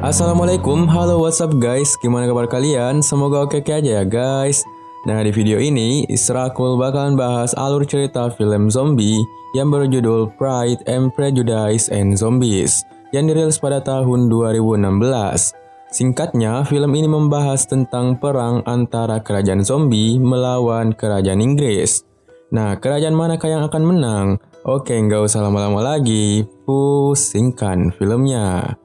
Assalamualaikum, halo what's up guys, gimana kabar kalian? Semoga oke-oke aja ya guys. Nah di video ini, Israkul bakalan bahas alur cerita film zombie yang berjudul Pride and Prejudice and Zombies yang dirilis pada tahun 2016. Singkatnya, film ini membahas tentang perang antara kerajaan zombie melawan kerajaan Inggris. Nah, kerajaan manakah yang akan menang? Oke, nggak usah lama-lama lagi, pusingkan filmnya.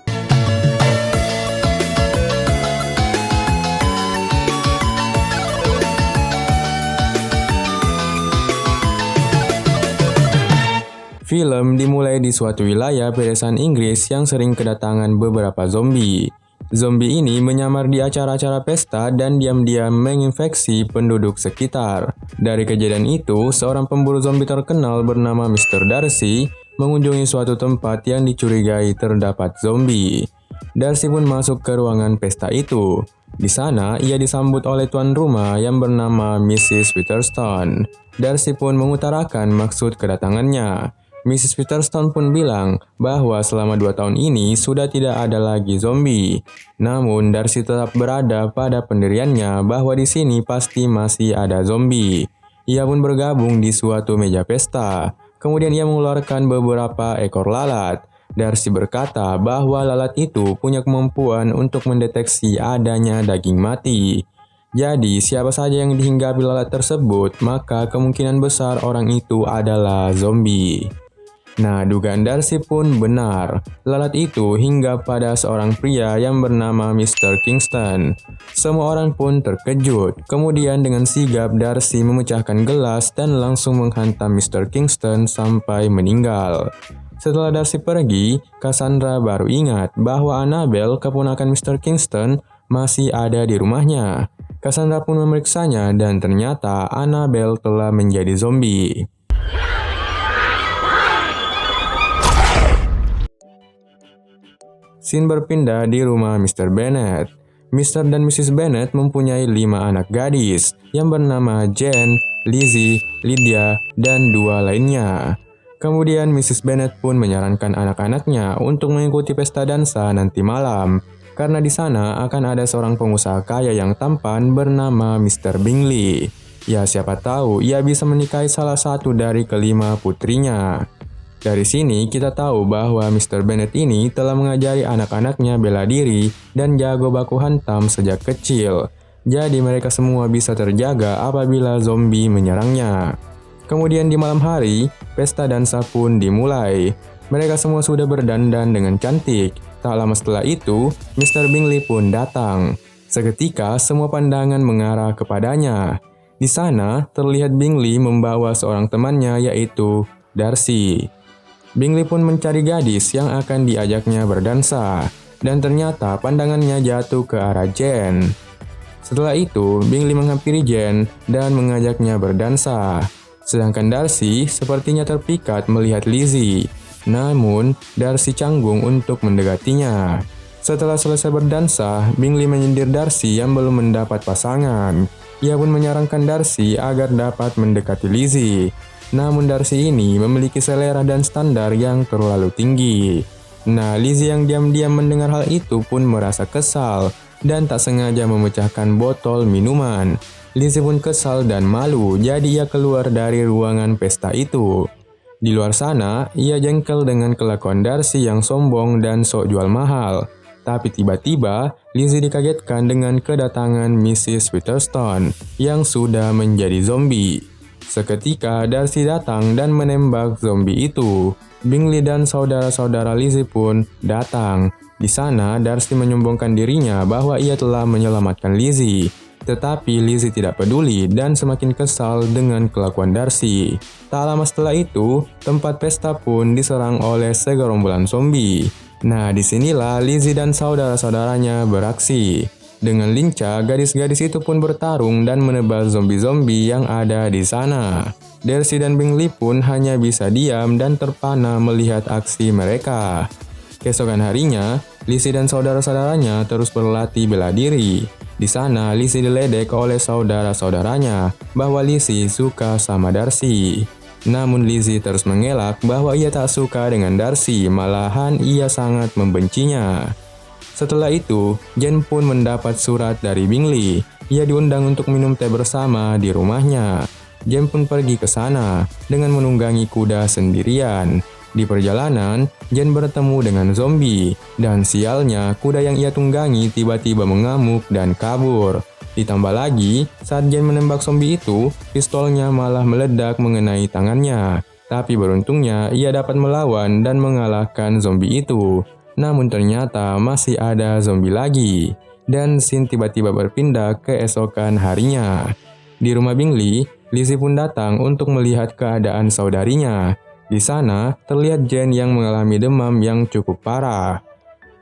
Film dimulai di suatu wilayah pedesaan Inggris yang sering kedatangan beberapa zombie. Zombie ini menyamar di acara-acara pesta dan diam-diam menginfeksi penduduk sekitar. Dari kejadian itu, seorang pemburu zombie terkenal bernama Mr. Darcy mengunjungi suatu tempat yang dicurigai terdapat zombie. Darcy pun masuk ke ruangan pesta itu. Di sana, ia disambut oleh tuan rumah yang bernama Mrs. Witherspoon. Darcy pun mengutarakan maksud kedatangannya. Mrs. Witherspoon pun bilang bahwa selama 2 tahun ini sudah tidak ada lagi zombie. Namun Darcy tetap berada pada pendiriannya bahwa di sini pasti masih ada zombie. Ia pun bergabung di suatu meja pesta. Kemudian ia mengeluarkan beberapa ekor lalat. Darcy berkata bahwa lalat itu punya kemampuan untuk mendeteksi adanya daging mati. Jadi siapa saja yang dihinggapi lalat tersebut, maka kemungkinan besar orang itu adalah zombie. Nah, dugaan Darcy pun benar. Lalat itu hinggap pada seorang pria yang bernama Mr. Kingston. Semua orang pun terkejut. Kemudian dengan sigap Darcy memecahkan gelas dan langsung menghantam Mr. Kingston sampai meninggal. Setelah Darcy pergi, Cassandra baru ingat bahwa Annabelle, keponakan Mr. Kingston, masih ada di rumahnya. Cassandra pun memeriksanya dan ternyata Annabelle telah menjadi zombie. Scene berpindah di rumah Mr. Bennet. Mr. dan Mrs. Bennet mempunyai 5 anak gadis yang bernama Jane, Lizzie, Lydia, dan 2 lainnya. Kemudian Mrs. Bennet pun menyarankan anak-anaknya untuk mengikuti pesta dansa nanti malam, karena di sana akan ada seorang pengusaha kaya yang tampan bernama Mr. Bingley. Ya siapa tahu ia bisa menikahi salah satu dari kelima putrinya. Dari sini kita tahu bahwa Mr. Bennet ini telah mengajari anak-anaknya bela diri dan jago baku hantam sejak kecil. Jadi mereka semua bisa terjaga apabila zombie menyerangnya. Kemudian di malam hari, pesta dansa pun dimulai. Mereka semua sudah berdandan dengan cantik. Tak lama setelah itu, Mr. Bingley pun datang. Seketika semua pandangan mengarah kepadanya. Di sana terlihat Bingley membawa seorang temannya yaitu Darcy. Bingley pun mencari gadis yang akan diajaknya berdansa, dan ternyata pandangannya jatuh ke arah Jane. Setelah itu, Bingley menghampiri Jane dan mengajaknya berdansa. Sedangkan Darcy sepertinya terpikat melihat Lizzie. Namun, Darcy canggung untuk mendekatinya. Setelah selesai berdansa, Bingley menyindir Darcy yang belum mendapat pasangan. Ia pun menyarankan Darcy agar dapat mendekati Lizzie. Namun Darcy ini memiliki selera dan standar yang terlalu tinggi. Nah, Lizzie yang diam-diam mendengar hal itu pun merasa kesal dan tak sengaja memecahkan botol minuman. Lizzie pun kesal dan malu, jadi ia keluar dari ruangan pesta itu. Di luar sana, ia jengkel dengan kelakuan Darcy yang sombong dan sok jual mahal. Tapi tiba-tiba, Lizzie dikagetkan dengan kedatangan Mrs. Witherspoon yang sudah menjadi zombie. Seketika Darcy datang dan menembak zombie itu. Bingley dan saudara-saudara Lizzie pun datang. Di sana Darcy menyombongkan dirinya bahwa ia telah menyelamatkan Lizzie. Tetapi Lizzie tidak peduli dan semakin kesal dengan kelakuan Darcy. Tak lama setelah itu, tempat pesta pun diserang oleh segerombolan zombie. Nah, disinilah Lizzie dan saudara-saudaranya beraksi. Dengan lincah, gadis-gadis itu pun bertarung dan menebas zombie-zombie yang ada di sana. Darcy dan Bingley pun hanya bisa diam dan terpana melihat aksi mereka. Keesokan harinya, Lizzie dan saudara-saudaranya terus berlatih bela diri. Di sana, Lizzie diledek oleh saudara-saudaranya bahwa Lizzie suka sama Darcy. Namun Lizzie terus mengelak bahwa ia tak suka dengan Darcy, malahan ia sangat membencinya. Setelah itu, Jen pun mendapat surat dari Bingley. Ia diundang untuk minum teh bersama di rumahnya. Jen pun pergi ke sana dengan menunggangi kuda sendirian. Di perjalanan, Jen bertemu dengan zombie, dan sialnya kuda yang ia tunggangi tiba-tiba mengamuk dan kabur. Ditambah lagi, saat Jen menembak zombie itu, pistolnya malah meledak mengenai tangannya. Tapi beruntungnya ia dapat melawan dan mengalahkan zombie itu. Namun ternyata masih ada zombie lagi. Dan scene tiba-tiba berpindah keesokan harinya. Di rumah Bingley, Lizzie pun datang untuk melihat keadaan saudarinya. Di sana, terlihat Jen yang mengalami demam yang cukup parah.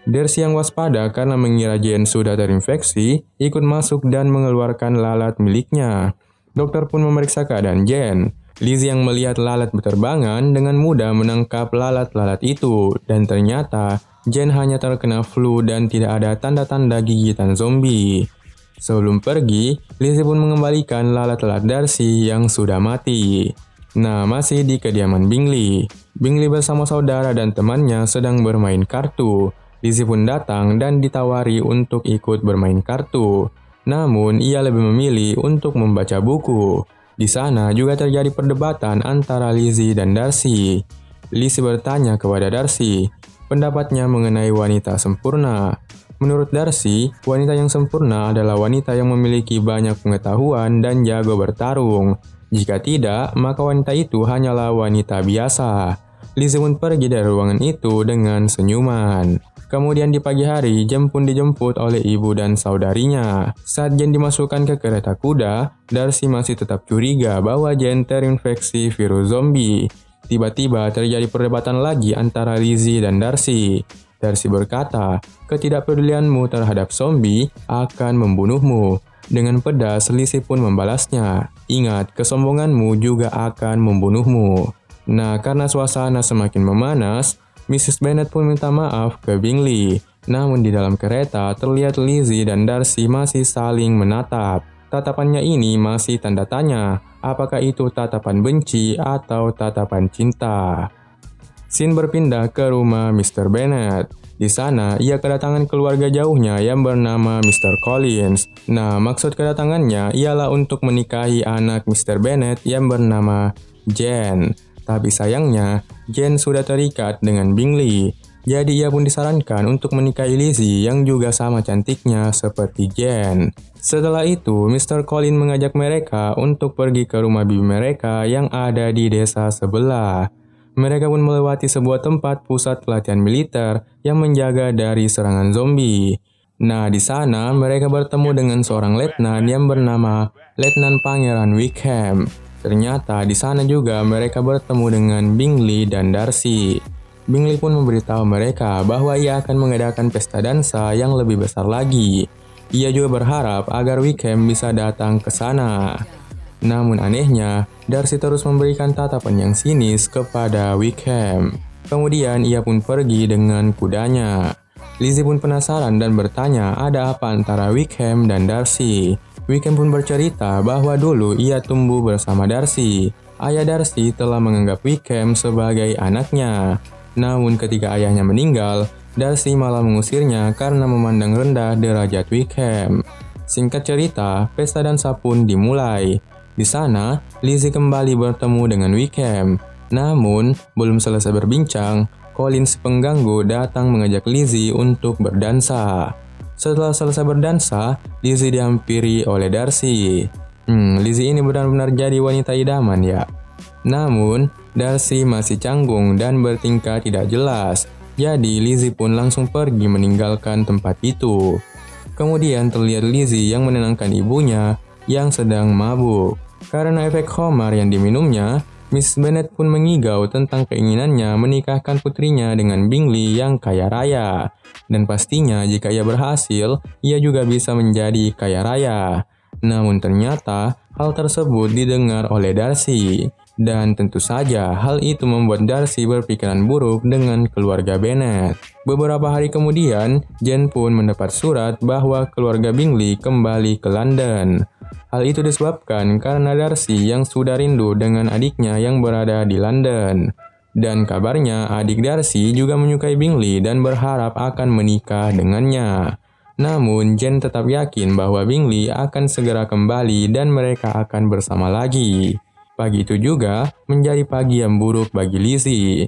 Darcy yang waspada karena mengira Jen sudah terinfeksi, ikut masuk dan mengeluarkan lalat miliknya. Dokter pun memeriksa keadaan Jen. Lizzie yang melihat lalat berterbangan dengan mudah menangkap lalat-lalat itu, dan ternyata Jen hanya terkena flu dan tidak ada tanda-tanda gigitan zombie. Sebelum pergi, Lizzie pun mengembalikan lalat-lalat Darcy yang sudah mati. Nah, masih di kediaman Bingley. Bingley bersama saudara dan temannya sedang bermain kartu. Lizzie pun datang dan ditawari untuk ikut bermain kartu. Namun, ia lebih memilih untuk membaca buku. Di sana juga terjadi perdebatan antara Lizzie dan Darcy. Lizzie bertanya kepada Darcy pendapatnya mengenai wanita sempurna. Menurut Darcy, wanita yang sempurna adalah wanita yang memiliki banyak pengetahuan dan jago bertarung. Jika tidak, maka wanita itu hanyalah wanita biasa. Lizzie pun pergi dari ruangan itu dengan senyuman. Kemudian di pagi hari, Jen pun dijemput oleh ibu dan saudarinya. Saat Jen dimasukkan ke kereta kuda, Darcy masih tetap curiga bahwa Jen terinfeksi virus zombie. Tiba-tiba terjadi perdebatan lagi antara Lizzie dan Darcy. Darcy berkata, ketidakpedulianmu terhadap zombie akan membunuhmu. Dengan pedas, Lizzie pun membalasnya, ingat, kesombonganmu juga akan membunuhmu. Nah, karena suasana semakin memanas, Mrs. Bennet pun minta maaf ke Bingley. Namun di dalam kereta terlihat Lizzie dan Darcy masih saling menatap. Tatapannya ini masih tanda tanya, apakah itu tatapan benci atau tatapan cinta. Scene berpindah ke rumah Mr. Bennet. Di sana, ia kedatangan keluarga jauhnya yang bernama Mr. Collins. Nah, maksud kedatangannya ialah untuk menikahi anak Mr. Bennet yang bernama Jane. Tapi sayangnya, Jane sudah terikat dengan Bingley. Jadi ia pun disarankan untuk menikahi Lizzie yang juga sama cantiknya seperti Jane. Setelah itu, Mr. Collins mengajak mereka untuk pergi ke rumah bibi mereka yang ada di desa sebelah. Mereka pun melewati sebuah tempat pusat pelatihan militer yang menjaga dari serangan zombie. Nah, di sana mereka bertemu dengan seorang letnan yang bernama Letnan Pangeran Wickham. Ternyata di sana juga mereka bertemu dengan Bingley dan Darcy. Bingley pun memberitahu mereka bahwa ia akan mengadakan pesta dansa yang lebih besar lagi. Ia juga berharap agar Wickham bisa datang ke sana. Namun anehnya, Darcy terus memberikan tatapan yang sinis kepada Wickham. Kemudian ia pun pergi dengan kudanya. Lizzie pun penasaran dan bertanya ada apa antara Wickham dan Darcy. Wickham pun bercerita bahwa dulu ia tumbuh bersama Darcy. Ayah Darcy telah menganggap Wickham sebagai anaknya. Namun ketika ayahnya meninggal, Darcy malah mengusirnya karena memandang rendah derajat Wickham. Singkat cerita, pesta dansa pun dimulai. Di sana, Lizzie kembali bertemu dengan Wickham. Namun, belum selesai berbincang, Collins pengganggu datang mengajak Lizzie untuk berdansa. Setelah selesai berdansa, Lizzie dihampiri oleh Darcy. Lizzie ini benar-benar jadi wanita idaman ya. Namun, Darcy masih canggung dan bertingkah tidak jelas. Jadi, Lizzie pun langsung pergi meninggalkan tempat itu. Kemudian terlihat Lizzie yang menenangkan ibunya yang sedang mabuk. Karena efek khamar yang diminumnya, Miss Bennet pun mengigau tentang keinginannya menikahkan putrinya dengan Bingley yang kaya raya. Dan pastinya jika ia berhasil, ia juga bisa menjadi kaya raya. Namun ternyata hal tersebut didengar oleh Darcy. Dan tentu saja hal itu membuat Darcy berpikiran buruk dengan keluarga Bennet. Beberapa hari kemudian, Jane pun mendapat surat bahwa keluarga Bingley kembali ke London. Hal itu disebabkan karena Darcy yang sudah rindu dengan adiknya yang berada di London. Dan kabarnya adik Darcy juga menyukai Bingley dan berharap akan menikah dengannya. Namun Jane tetap yakin bahwa Bingley akan segera kembali dan mereka akan bersama lagi. Pagi itu juga menjadi pagi yang buruk bagi Lizzie.